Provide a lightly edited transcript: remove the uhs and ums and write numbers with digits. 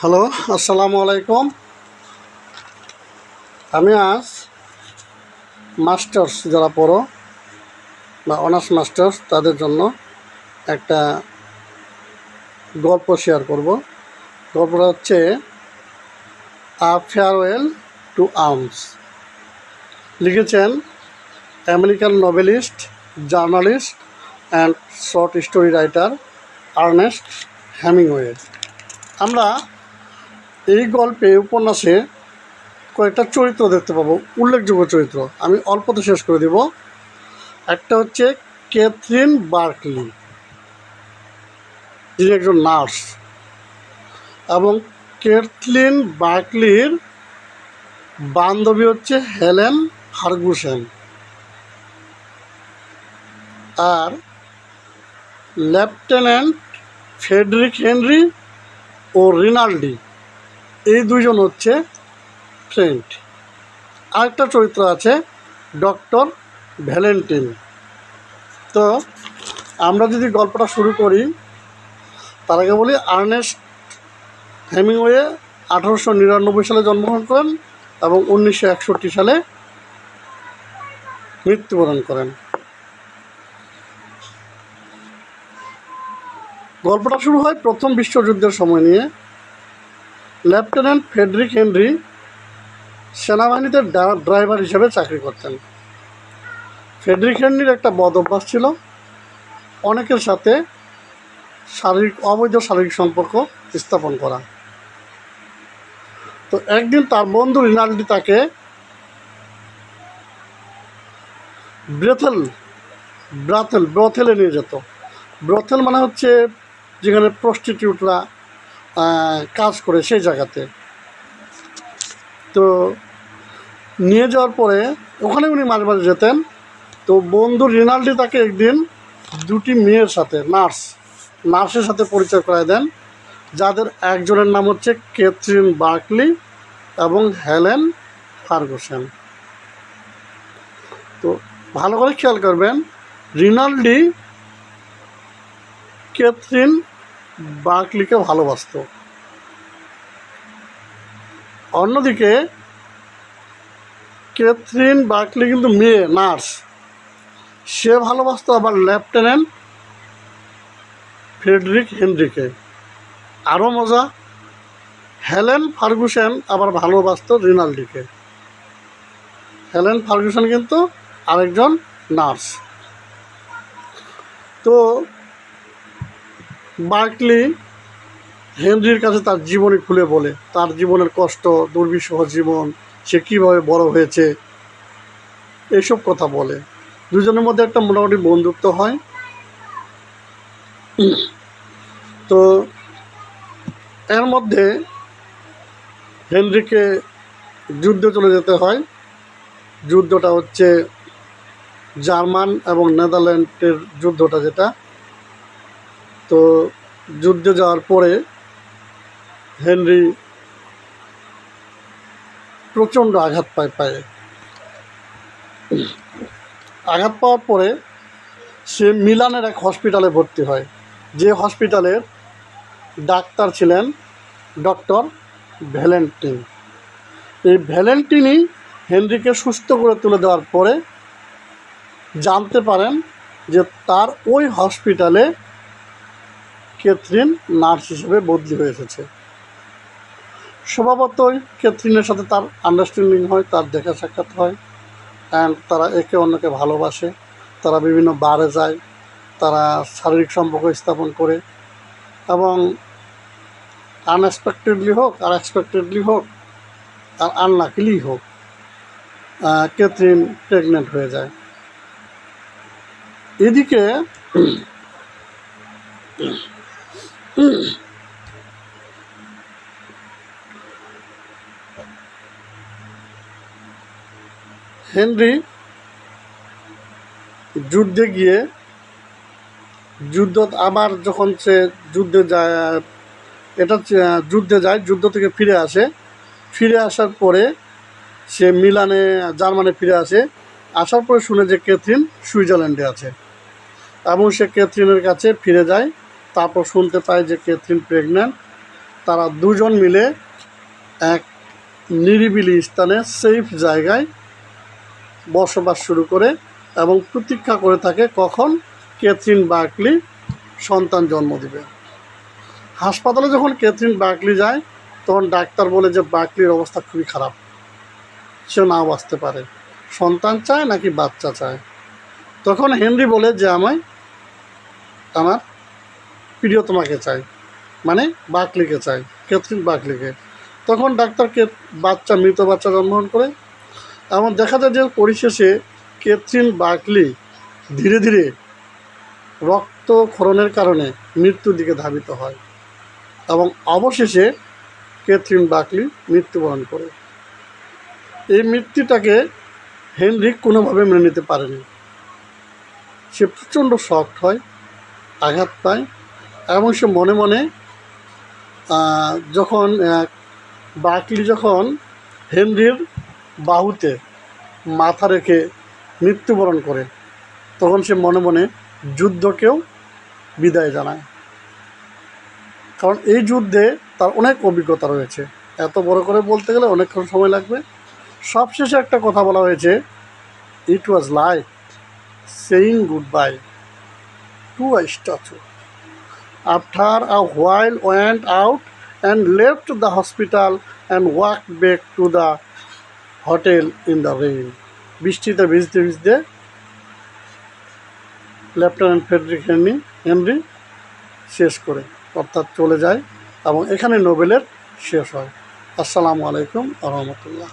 Hello, আসসালামু আলাইকুম। আমি আজ মাস্টার্স যারা পড়ো বা অনার্স মাস্টার্স তাদের জন্য একটা গল্প শেয়ার করব। গল্পটা হচ্ছে আ ফেয়ারওয়েল টু আর্মস। লিখেছেন American noblest, journalist and short story writer Ernest Hemingway. আমরা এই গল্পে উপন্যাসে কয়েকটা চরিত্র দেখতে পাবো, উল্লেখযোগ্য চরিত্র। আমি অল্পতে শেষ করে দেব। একটা হচ্ছে ক্যাথরিন বার্কলি, যিনি একজন নার্স, এবং ক্যাথরিন বার্কলির বান্ধবী হচ্ছে হেলেন ফার্গুসন। আর লেফটেন্যান্ট ফ্রেডরিক হেনরি ও রিনাল্ডি, এই দুইজন হচ্ছে ফ্রেন্ড। আরেকটা চরিত্র আছে ডক্টর ভ্যালেন্টিন। তো আমরা যদি গল্পটা শুরু করি, তার আগে বলি আর্নেস্ট হেমিংওয়ে 1899 সালে জন্মগ্রহণ করেন এবং 1961 সালে মৃত্যুবরণ করেন। গল্পটা শুরু হয় প্রথম বিশ্বযুদ্ধের সময় নিয়ে। লেফটেন্যান্ট ফ্রেডরিক হেনরি সেনাবাহিনীতে ড্রাইভার হিসেবে চাকরি করতেন। ফ্রেডরিক হেনরির একটা বদ অভ্যাস ছিল অনেকের সাথে অবৈধ শারীরিক সম্পর্ক স্থাপন করা। তো একদিন তার বন্ধু রিনাল্ডি তাকে ব্রথেলে নিয়ে যেত। ব্রথেল মানে হচ্ছে যেখানে প্রস্টিটিউটরা কাজ করে, সেই জায়গাতে। তো নিয়ে যাওয়ার পরে ওখানে উনি মাঝে মাঝে যেতেন। তো বন্ধু রিনাল্ডি তাকে একদিন দুটি মেয়ের সাথে, নার্সের সাথে পরিচয় করায় দেন, যাদের একজনের নাম হচ্ছে ক্যাথরিন বার্কলি এবং হেলেন ফার্গুসন। তো ভালো করে খেয়াল করবেন, রিনাল্ডি ক্যাথরিন বার্কলিকে ভালোবাসত। অন্যদিকে ক্যাথরিন বার্কলি কিন্তু মেয়ে, নার্স, সে ভালোবাসত আবার লেফটেন্যান্ট ফ্রেডরিক হেনরিকে। আরও মজা, হেলেন ফার্গুসন আবার ভালোবাসত রিনাল্ডিকে। হেলেন ফার্গুসন কিন্তু আরেকজন নার্স। তো বার্কলি হেনরির কাছে তার জীবনী খুলে বলে, তার জীবনের কষ্ট, দুর্বিষহ জীবন, সে কীভাবে বড় হয়েছে, এইসব কথা বলে। দুজনের মধ্যে একটা মোটামুটি বন্ধুত্ব হয়। তো এর মধ্যে হেনরিকে যুদ্ধে চলে যেতে হয়। যুদ্ধটা হচ্ছে জার্মান এবং নেদারল্যান্ডের যুদ্ধটা, যেটা। তো যুদ্ধে যাওয়ার পরে হেনরি প্রচণ্ড আঘাত পায় পায়ে। আঘাত পাওয়ার পরে সে মিলানের এক হসপিটালে ভর্তি হয়, যে হসপিটালের ডাক্তার ছিলেন ডক্টর ভ্যালেন্টিন। এই ভ্যালেন্টিনই হেনরিকে সুস্থ করে তুলে দেওয়ার পরে জানতে পারেন যে তার ওই হসপিটালে ক্যাথরিন নার্স হিসেবে বদলি হয়ে এসেছে। স্বভাবতই ক্যাথরিনের সাথে তার আন্ডারস্ট্যান্ডিং হয়, তার দেখা সাক্ষাৎ হয়, অ্যান্ড তারা একে অন্যকে ভালোবাসে। তারা বিভিন্ন বারে যায়, তারা শারীরিক সম্পর্ক স্থাপন করে, এবং আনএক্সপেক্টেডলি হোক আর এক্সপেক্টেডলি হোক আর আনলাকিলি হোক, ক্যাথরিন প্রেগনেন্ট হয়ে যায়। এদিকে হেনরি যুদ্ধে গিয়ে আবার যখন সে যুদ্ধে যায়, যুদ্ধ থেকে ফিরে আসার পরে সে জার্মানে ফিরে আসার পরে শুনে যে ক্যাথরিন সুইজারল্যান্ডে আছে, এবং সে ক্যাথরিনের কাছে ফিরে যায়। তারপর শুনতে পায় যে ক্যাথরিন প্রেগন্যান্ট। তারা দুজন মিলে এক নিরিবিলি স্থানে সেফ জায়গায় বসবাস শুরু করে এবং প্রতীক্ষা করে থাকে কখন ক্যাথরিন বার্কলি সন্তান জন্ম দেবে। হাসপাতালে যখন ক্যাথরিন বার্কলি যায় তখন ডাক্তার বলে যে বার্কলির অবস্থা খুবই খারাপ, সে নাও বাঁচতে পারে, সন্তান চায় নাকি বাচ্চা চায়। তখন হেনরি বলে যে আমার প্রিয়তমাকে চাই, মানে বার্কলিকে চাই, ক্যাথরিন বার্কলিকে। তখন ডাক্তারকে মৃত বাচ্চা জন্মগ্রহণ করে এবং দেখা যায় যে পরিশেষে ক্যাথরিন বার্কলি ধীরে ধীরে রক্তক্ষরণের কারণে মৃত্যুর দিকে ধাবিত হয় এবং অবশেষে ক্যাথরিন বার্কলি মৃত্যুবরণ করে। এই মৃত্যুটাকে হেনরি কোনোভাবে মেনে নিতে পারেনি। সে প্রচণ্ড শকড হয়, আঘাত পায় এবং সে মনে মনে যখন বার্কলি যখন হেনরির বাহুতে মাথা রেখে মৃত্যুবরণ করে তখন সে মনে মনে যুদ্ধকেও বিদায় জানায়, কারণ এই যুদ্ধে তার অনেক অভিজ্ঞতা রয়েছে। এত বড় করে বলতে গেলে অনেকক্ষণ সময় লাগবে। সবশেষে একটা কথা বলা হয়েছে, it was like saying goodbye to a statue after a while went out and left the hospital and walk back to the hotel in the rain. বৃষ্টিতে ভিজতে ভিজতে লেফটেন্যান্ট ফ্রেডরিক হেনরি শেষ করে, অর্থাৎ চলে যায় এবং এখানে নোবেলের শেষ হয়। আসসালামু আলাইকুম ওয়া রাহমাতুল্লাহ।